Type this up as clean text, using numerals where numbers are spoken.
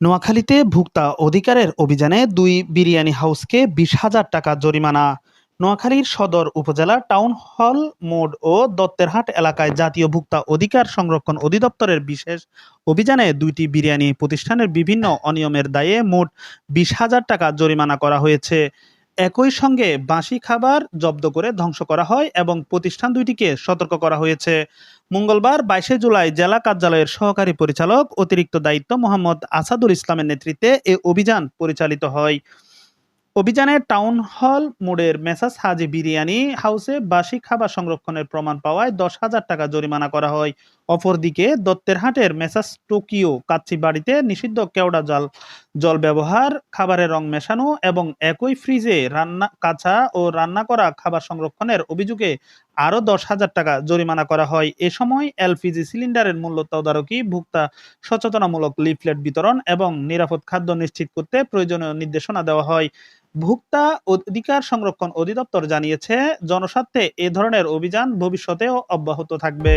নোয়াখালীতে ভোক্তা অধিকারের অভিযানে দুই বিরিয়ানি হাউসকে ২০,০০০ টাকা জরিমানা। নোয়াখালীর সদর উপজেলা টাউন হল মোড় ও দত্তেরহাট এলাকায় জাতীয় ভোক্তা অধিকার সংরক্ষণ অধিদপ্তরের বিশেষ অভিযানে দুইটি বিরিয়ানি প্রতিষ্ঠানের বিভিন্ন অনিয়মের দায়ে মোট ২০,০০০ টাকা জরিমানা করা হয়েছে। একই সঙ্গে বাসি খাবার জব্দ করে ধ্বংস করা হয় এবং প্রতিষ্ঠান দুইটিকে সতর্ক করা হয়েছে। মঙ্গলবার ২২শে জুলাই জেলা কার্যালয়ের সহকারী পরিচালক অতিরিক্ত দায়িত্ব মোহাম্মদ আসাদুল ইসলামের নেতৃত্বে এ অভিযান পরিচালিত হয়। অভিযানে টাউন হল মোড়ের মেসার্স হাজী বিরিয়ানি হাউসে বাসি খাবার সংরক্ষণের প্রমাণ পাওয়ায় ১০,০০০ টাকা জরিমানা করা হয়। অপরদিকে দত্তেরহাটের মেসার্স টোকিও কাচ্চি বাড়িতে নিষিদ্ধ কেওড়া জল ব্যবহার, খাবারের রং মেশানো এবং একই ফ্রিজে কাঁচা ও রান্না করা খাবার সংরক্ষণের অভিযোগে আরও ১০,০০০ টাকা জরিমানা করা হয়। এ সময় এলপিজি সিলিন্ডারের মূল্য তদারকি, ভোক্তা সচেতনামূলক লিফলেট বিতরণ এবং নিরাপদ খাদ্য নিশ্চিত করতে প্রয়োজনীয় নির্দেশনা দেওয়া হয়। ভোক্তা অধিকার সংরক্ষণ অধিদপ্তর জানিয়েছে, জনস্বার্থে এ ধরনের অভিযান ভবিষ্যতেও অব্যাহত থাকবে।